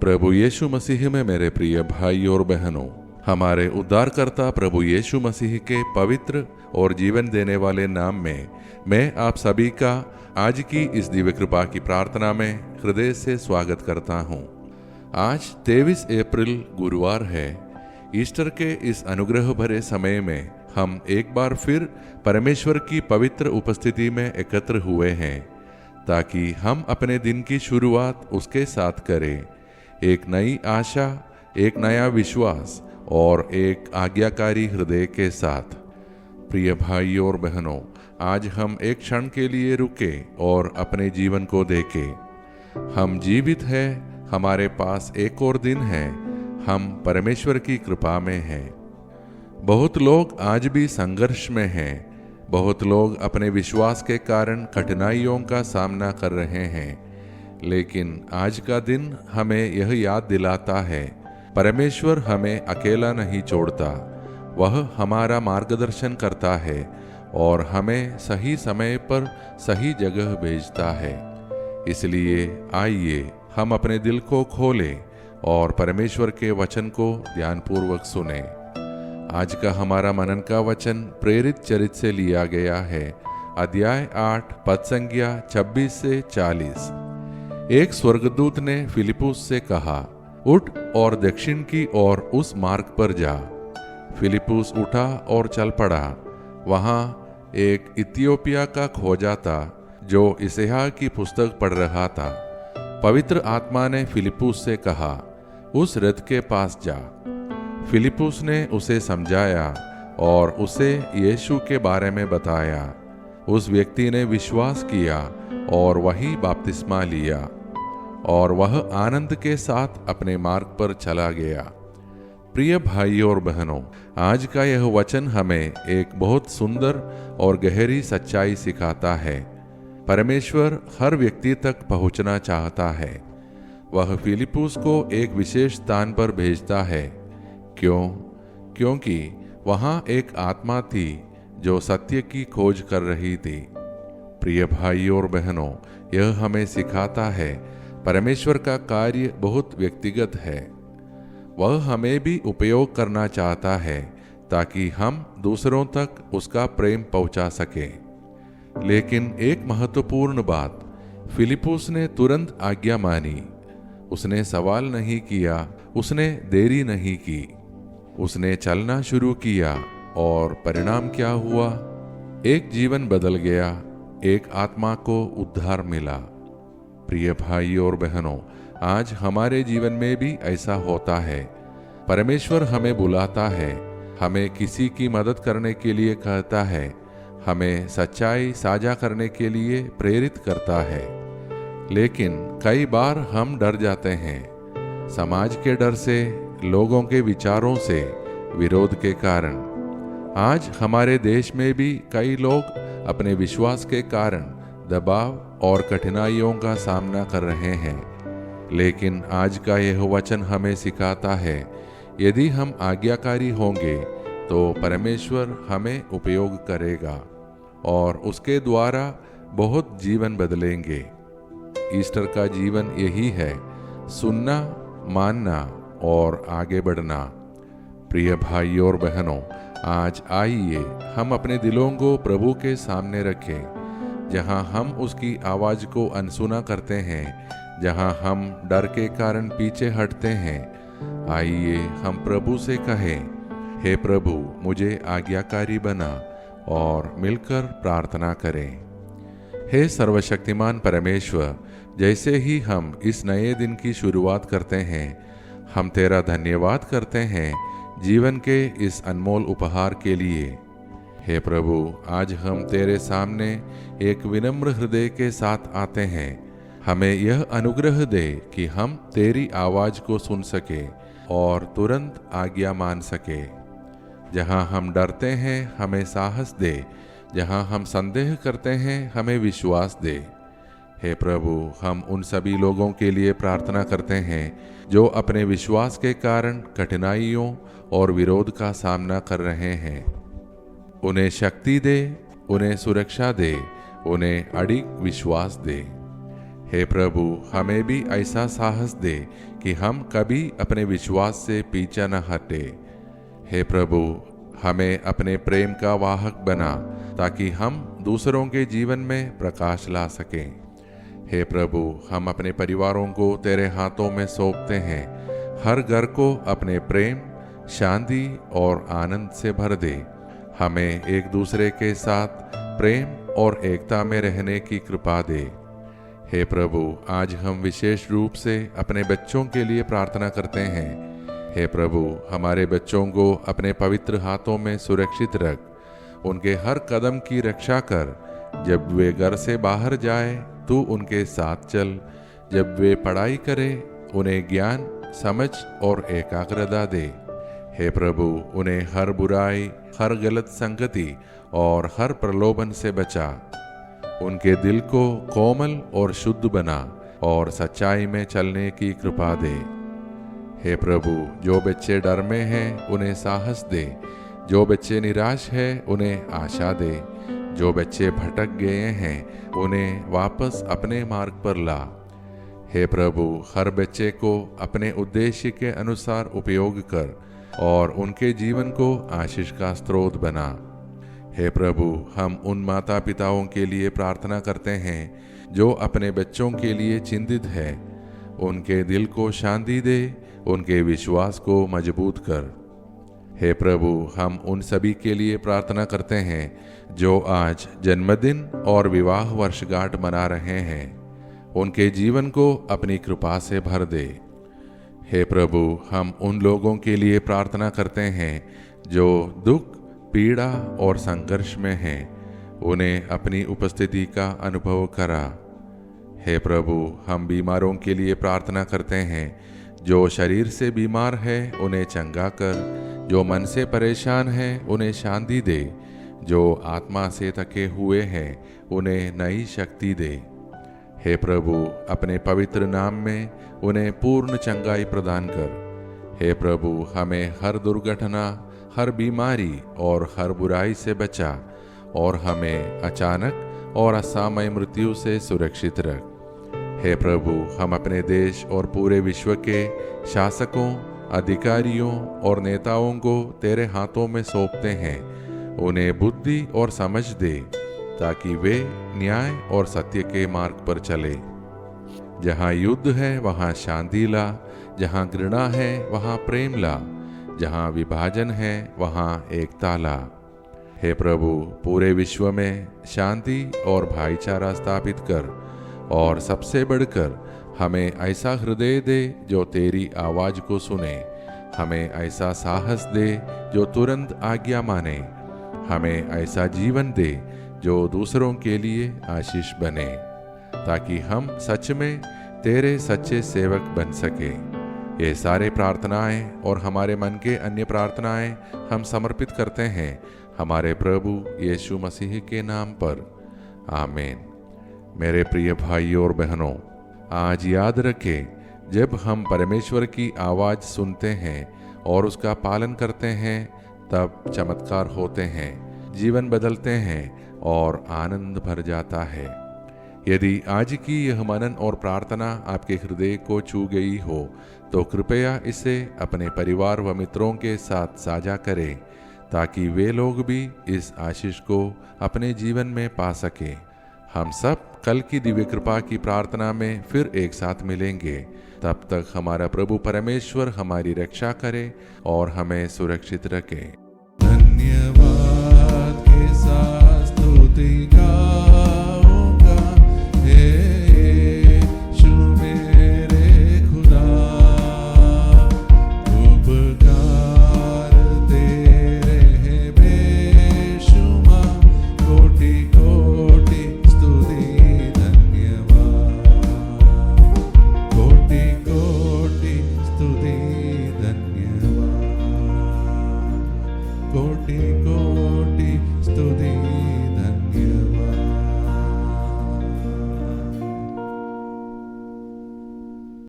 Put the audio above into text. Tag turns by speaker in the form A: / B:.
A: प्रभु यीशु मसीह में मेरे प्रिय भाई और बहनों, हमारे उद्धारकर्ता प्रभु यीशु मसीह के पवित्र और जीवन देने वाले नाम में मैं आप सभी का आज की इस दिव्य कृपा की प्रार्थना में हृदय से स्वागत करता हूँ। आज 23 अप्रैल गुरुवार है। ईस्टर के इस अनुग्रह भरे समय में हम एक बार फिर परमेश्वर की पवित्र उपस्थिति में एकत्र हुए हैं ताकि हम अपने दिन की शुरुआत उसके साथ करें, एक नई आशा, एक नया विश्वास और एक आज्ञाकारी हृदय के साथ। प्रिय भाइयों और बहनों, आज हम एक क्षण के लिए रुके और अपने जीवन को देखें। हम जीवित हैं, हमारे पास एक और दिन है, हम परमेश्वर की कृपा में हैं। बहुत लोग आज भी संघर्ष में हैं, बहुत लोग अपने विश्वास के कारण कठिनाइयों का सामना कर रहे हैं, लेकिन आज का दिन हमें यह याद दिलाता है, परमेश्वर हमें अकेला नहीं छोड़ता। वह हमारा मार्गदर्शन करता है और हमें सही समय पर सही जगह भेजता है। इसलिए आइए हम अपने दिल को खोलें और परमेश्वर के वचन को ध्यानपूर्वक सुनें। आज का हमारा मनन का वचन प्रेरित चरित से लिया गया है, अध्याय 8 पद संख्या 26 से 40। एक स्वर्गदूत ने फिलिपुस से कहा, उठ और दक्षिण की ओर उस मार्ग पर जा। फिलिपुस उठा और चल पड़ा। वहां एक इथियोपिया का खोजा था जो यशायाह की पुस्तक पढ़ रहा था। पवित्र आत्मा ने फिलिपुस से कहा, उस रथ के पास जा। फिलिपुस ने उसे समझाया और उसे यीशु के बारे में बताया। उस व्यक्ति ने विश्वास किया और वही बपतिस्मा लिया और वह आनंद के साथ अपने मार्ग पर चला गया। प्रिय भाइयों और बहनों, आज का यह वचन हमें एक बहुत सुंदर और गहरी सच्चाई सिखाता है। परमेश्वर हर व्यक्ति तक पहुंचना चाहता है। वह फिलिपुस को एक विशेष स्थान पर भेजता है। क्योंकि वहां एक आत्मा थी जो सत्य की खोज कर रही थी। प्रिय भाइयों और बहनों, यह हमें सिखाता है परमेश्वर का कार्य बहुत व्यक्तिगत है। वह हमें भी उपयोग करना चाहता है ताकि हम दूसरों तक उसका प्रेम पहुंचा सकें। लेकिन एक महत्वपूर्ण बात, फिलिपुस ने तुरंत आज्ञा मानी। उसने सवाल नहीं किया, उसने देरी नहीं की, उसने चलना शुरू किया और परिणाम क्या हुआ? एक जीवन बदल गया, एक आत्मा को उद्धार मिला। प्रिय भाइयों और बहनों, आज हमारे जीवन में भी ऐसा होता है। परमेश्वर हमें बुलाता है, हमें किसी की मदद करने के लिए कहता है, हमें सच्चाई साझा करने के लिए प्रेरित करता है। लेकिन कई बार हम डर जाते हैं, समाज के डर से, लोगों के विचारों से, विरोध के कारण। आज हमारे देश में भी कई लोग अपने विश्वास के कारण दबाव और कठिनाइयों का सामना कर रहे हैं। लेकिन आज का यह वचन हमें सिखाता है, यदि हम आज्ञाकारी होंगे तो परमेश्वर हमें उपयोग करेगा और उसके द्वारा बहुत जीवन बदलेंगे। ईस्टर का जीवन यही है, सुनना, मानना और आगे बढ़ना। प्रिय भाइयों और बहनों, आज आइए हम अपने दिलों को प्रभु के सामने रखें। जहां हम उसकी आवाज को अनसुना करते हैं, जहां हम डर के कारण पीछे हटते हैं, आइए हम प्रभु से कहें, हे प्रभु, मुझे आज्ञाकारी बना, और मिलकर प्रार्थना करें। हे सर्वशक्तिमान परमेश्वर, जैसे ही हम इस नए दिन की शुरुआत करते हैं, हम तेरा धन्यवाद करते हैं जीवन के इस अनमोल उपहार के लिए। हे प्रभु, आज हम तेरे सामने एक विनम्र हृदय के साथ आते हैं। हमें यह अनुग्रह दे कि हम तेरी आवाज को सुन सके और तुरंत आज्ञा मान सके। जहां हम डरते हैं, हमें साहस दे। जहां हम संदेह करते हैं, हमें विश्वास दे। हे प्रभु, हम उन सभी लोगों के लिए प्रार्थना करते हैं जो अपने विश्वास के कारण कठिनाइयों और विरोध का सामना कर रहे हैं। उन्हें शक्ति दे, उन्हें सुरक्षा दे, उन्हें अडिग विश्वास दे। हे प्रभु, हमें भी ऐसा साहस दे कि हम कभी अपने विश्वास से पीछा न हटे। हे प्रभु, हमें अपने प्रेम का वाहक बना ताकि हम दूसरों के जीवन में प्रकाश ला सकें। हे प्रभु, हम अपने परिवारों को तेरे हाथों में सौंपते हैं। हर घर को अपने प्रेम, शांति और आनंद से भर दे। हमें एक दूसरे के साथ प्रेम और एकता में रहने की कृपा दे। हे प्रभु, आज हम विशेष रूप से अपने बच्चों के लिए प्रार्थना करते हैं। हे प्रभु, हमारे बच्चों को अपने पवित्र हाथों में सुरक्षित रख। उनके हर कदम की रक्षा कर। जब वे घर से बाहर जाए तू उनके साथ चल। जब वे पढ़ाई करें उन्हें ज्ञान, समझ और एकाग्रता दे। हे प्रभु, उन्हें हर बुराई, हर गलत संगति और हर प्रलोभन से बचा। उनके दिल को कोमल और शुद्ध बना और सच्चाई में चलने की कृपा दे। हे प्रभु, जो बच्चे डर में हैं उन्हें साहस दे। जो बच्चे निराश हैं उन्हें आशा दे। जो बच्चे भटक गए हैं उन्हें वापस अपने मार्ग पर ला। हे प्रभु, हर बच्चे को अपने उद्देश्य के अनुसार उपयोग कर और उनके जीवन को आशीष का स्रोत बना। हे प्रभु, हम उन माता पिताओं के लिए प्रार्थना करते हैं जो अपने बच्चों के लिए चिंतित है। उनके दिल को शांति दे, उनके विश्वास को मजबूत कर। हे प्रभु, हम उन सभी के लिए प्रार्थना करते हैं जो आज जन्मदिन और विवाह वर्षगांठ मना रहे हैं। उनके जीवन को अपनी कृपा से भर दे। हे प्रभु, हम उन लोगों के लिए प्रार्थना करते हैं जो दुख, पीड़ा और संघर्ष में हैं। उन्हें अपनी उपस्थिति का अनुभव करा। हे प्रभु, हम बीमारों के लिए प्रार्थना करते हैं। जो शरीर से बीमार है उन्हें चंगा कर। जो मन से परेशान है उन्हें शांति दे। जो आत्मा से थके हुए हैं उन्हें नई शक्ति दे। हे प्रभु, अपने पवित्र नाम में उन्हें पूर्ण चंगाई प्रदान कर। हे प्रभु, हमें हर दुर्घटना, हर बीमारी और हर बुराई से बचा और हमें अचानक और असामयिक मृत्यु से सुरक्षित रख। हे प्रभु, हम अपने देश और पूरे विश्व के शासकों, अधिकारियों और नेताओं को तेरे हाथों में सौंपते हैं। उन्हें बुद्धि और समझ दे ताकि वे न्याय और सत्य के मार्ग पर चले। जहाँ युद्ध है वहाँ शांति ला। जहाँ घृणा है वहाँ प्रेम ला। जहाँ विभाजन है वहाँ एकता ला। हे प्रभु, पूरे विश्व में शांति और भाईचारा स्थापित कर और सबसे बढ़कर हमें ऐसा हृदय दे जो तेरी आवाज को सुने। हमें ऐसा साहस दे जो तुरंत आज्ञा माने। हमें ऐसा जीवन दे जो दूसरों के लिए आशीष बने, ताकि हम सच में तेरे सच्चे सेवक बन सके। ये सारे प्रार्थनाएं और हमारे मन के अन्य प्रार्थनाएं हम समर्पित करते हैं हमारे प्रभु यीशु मसीह के नाम पर। आमीन। मेरे प्रिय भाइयों और बहनों, आज याद रखें, जब हम परमेश्वर की आवाज़ सुनते हैं और उसका पालन करते हैं तब चमत्कार होते हैं, जीवन बदलते हैं और आनंद भर जाता है। यदि आज की यह मनन और प्रार्थना आपके हृदय को छू गई हो तो कृपया इसे अपने परिवार व मित्रों के साथ साझा करें, ताकि वे लोग भी इस आशीष को अपने जीवन में पा सकें। हम सब कल की दिव्य कृपा की प्रार्थना में फिर एक साथ मिलेंगे। तब तक हमारा प्रभु परमेश्वर हमारी रक्षा करे और हमें सुरक्षित रखे। धन्यवाद के साथ स्तुति का